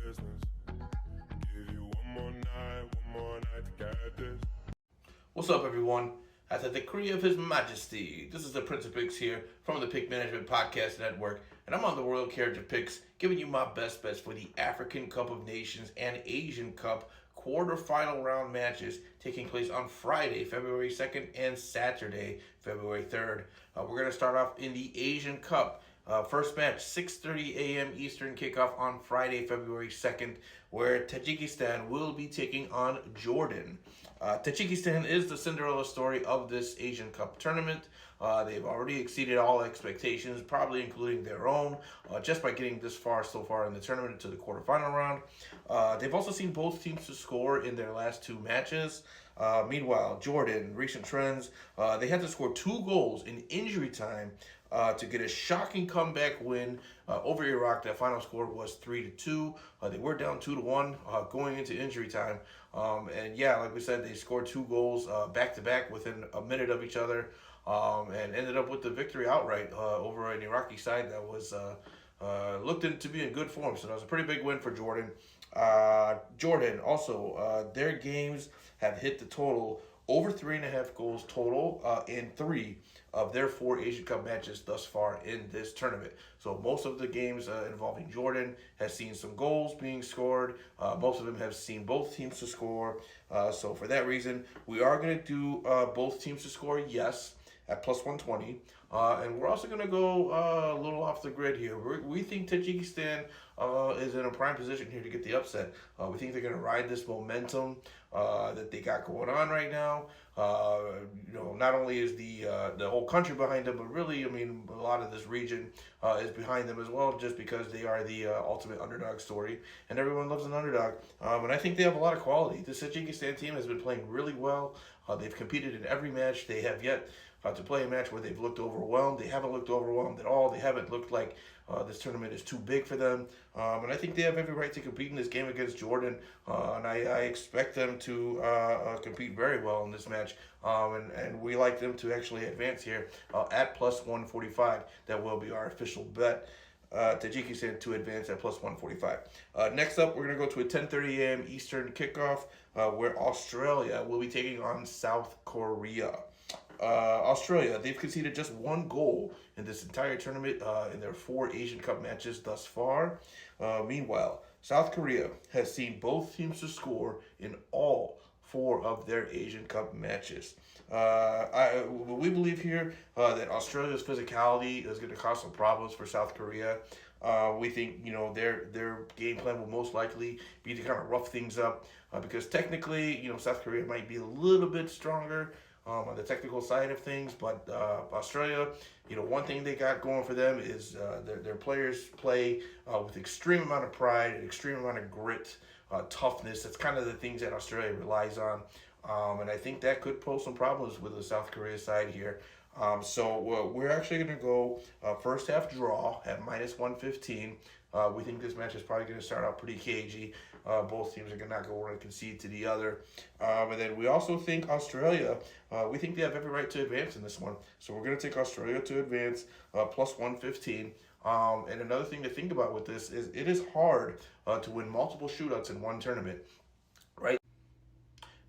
business. Give you one more night to get this. What's up, everyone? At the decree of His Majesty, this is the Prince of Picks here from the PickManagement Podcast Network, and I'm on the Royal Carriage of Picks, giving you my best bets for the African Cup of Nations and Asian Cup quarterfinal round matches taking place on Friday, February 2nd, and Saturday, February 3rd. We're going to start off in the Asian Cup. First match, 6:30 a.m. Eastern kickoff on Friday, February 2nd, where Tajikistan will be taking on Jordan. Tajikistan is the Cinderella story of this Asian Cup tournament. They've already exceeded all expectations, probably including their own, just by getting this far so far in the tournament to the quarterfinal round. They've also seen both teams to score in their last two matches. Meanwhile, Jordan, recent trends, they had to score 2 goals in injury time to get a shocking comeback win over Iraq. That final score was 3-2. They were down 2-1 going into injury time. And yeah, like we said, they scored 2 goals back to back within a minute of each other, and ended up with the victory outright over an Iraqi side that was looked to be in good form. So that was a pretty big win for Jordan. Jordan also, their games have hit the total over 3.5 goals total in 3 of their 4 Asian Cup matches thus far in this tournament. So most of the games involving Jordan has seen some goals being scored. Most of them have seen both teams to score. So for that reason, we are going to do both teams to score, yes, at plus 120. And we're also going to go a little off the grid here. We think Tajikistan is in a prime position here to get the upset. We think they're going to ride this momentum that they got going on right now. Not only is the whole country behind them, but really, I mean, a lot of this region is behind them as well, just because they are the ultimate underdog story, and everyone loves an underdog. And I think they have a lot of quality. The Tajikistan team has been playing really well. They've competed in every match. They have yet to play a match where they've looked overwhelmed. They haven't looked overwhelmed at all. They haven't looked like this tournament is too big for them. And I think they have every right to compete in this game against Jordan. And I expect them to compete very well in this match. And we like them to actually advance here at plus 145. That will be our official bet. Tajikistan to advance at plus 145. Next up, we're going to go to a 10:30 a.m. Eastern kickoff where Australia will be taking on South Korea. Australia, they've conceded just 1 goal in this entire tournament in their 4 Asian Cup matches thus far. Meanwhile, South Korea has seen both teams to score in all 4 of their Asian Cup matches. We believe here that Australia's physicality is going to cause some problems for South Korea. We think their game plan will most likely be to kind of rough things up because technically South Korea might be a little bit stronger on the technical side of things, but Australia, one thing they got going for them is their players play with extreme amount of pride, an extreme amount of grit, toughness. That's kind of the things that Australia relies on, and I think that could pose some problems with the South Korea side here. So we're actually going to go first half draw at minus 115. We think this match is probably going to start out pretty cagey. Both teams are not going to concede to the other. And then we also think Australia, we think they have every right to advance in this one. So we're going to take Australia to advance plus 115. And another thing to think about with this is it is hard to win multiple shootouts in one tournament, right?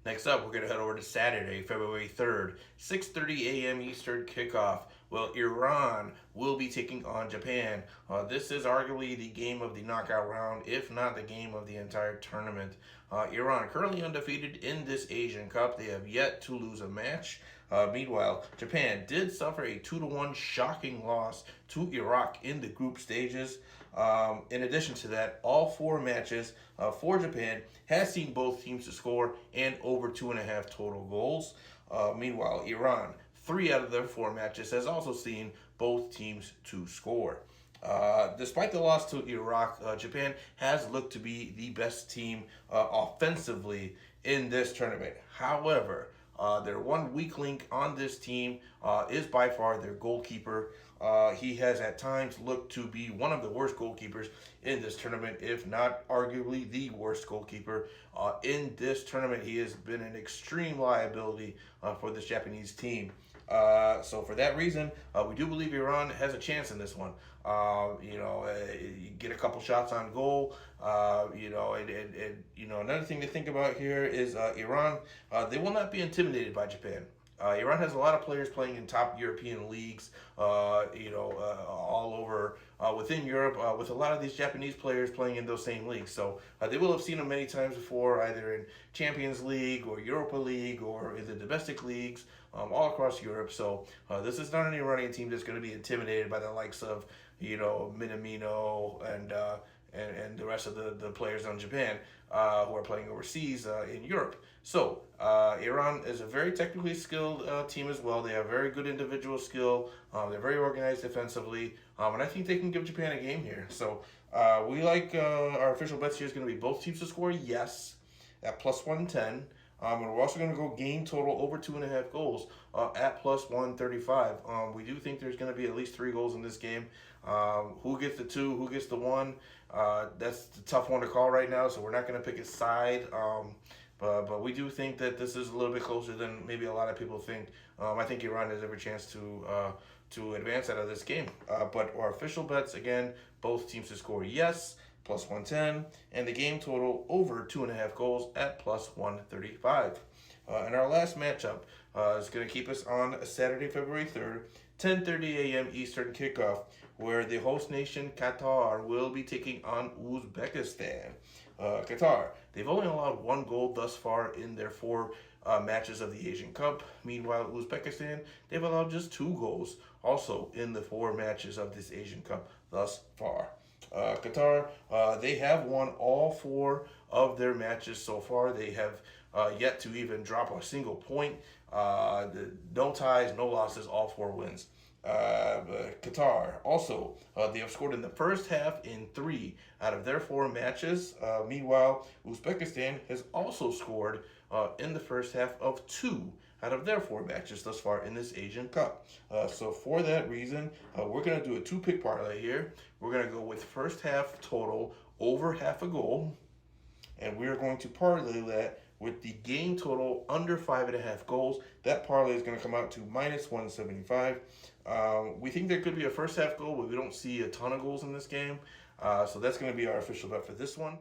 Next up, we're going to head over to Saturday, February 3rd, 6:30 a.m. Eastern kickoff. Well, Iran will be taking on Japan. This is arguably the game of the knockout round, if not the game of the entire tournament. Iran currently undefeated in this Asian Cup. They have yet to lose a match. Meanwhile, Japan did suffer a 2-1 shocking loss to Iraq in the group stages. In addition to that, all 4 matches for Japan has seen both teams to score and over 2.5 total goals. Meanwhile, Iran, 3 out of their 4 matches has also seen both teams to score. Despite the loss to Iraq, Japan has looked to be the best team offensively in this tournament. However, their one weak link on this team is by far their goalkeeper. He has at times looked to be one of the worst goalkeepers in this tournament, if not arguably the worst goalkeeper in this tournament. He has been an extreme liability for this Japanese team. So for that reason, we do believe Iran has a chance in this one. You get a couple shots on goal. Another thing to think about here is Iran. They will not be intimidated by Japan. Iran has a lot of players playing in top European leagues, all over within Europe, with a lot of these Japanese players playing in those same leagues. So they will have seen them many times before, either in Champions League or Europa League or in the domestic leagues all across Europe. So this is not an Iranian team that's going to be intimidated by the likes of, Minamino and the rest of the players on Japan who are playing overseas in Europe. So Iran is a very technically skilled team as well. They have very good individual skill. They're very organized defensively, and I think they can give Japan a game here. So we like our official bets here is going to be both teams to score yes at plus 110. And we're also going to go game total over 2.5 goals at plus 135. We do think there's going to be at least 3 goals in this game. Who gets the 2? Who gets the 1? That's the tough one to call right now, so we're not going to pick a side. But we do think that this is a little bit closer than maybe a lot of people think. I think Iran has every chance to advance out of this game. But our official bets, again, both teams to score yes, plus 110, and the game total over 2.5 goals at plus 135. And our last matchup is going to keep us on Saturday, February 3rd, 10:30 a.m. Eastern kickoff, where the host nation, Qatar, will be taking on Uzbekistan. Qatar, they've only allowed 1 goal thus far in their 4 matches of the Asian Cup. Meanwhile, Uzbekistan, they've allowed just 2 goals also in the 4 matches of this Asian Cup thus far. Qatar, they have won all 4 of their matches so far. They have yet to even drop a single point. No ties, no losses, all 4 wins. Qatar also, they have scored in the first half in 3 out of their 4 matches. Meanwhile, Uzbekistan has also scored in the first half of 2 out of their 4 matches thus far in this Asian Cup. So for that reason, we're going to do a 2-pick parlay here. We're going to go with first half total over half a goal, and we're going to parlay that with the game total under 5.5 goals. That parlay is going to come out to minus 175. We think there could be a first half goal, but we don't see a ton of goals in this game. So that's going to be our official bet for this one.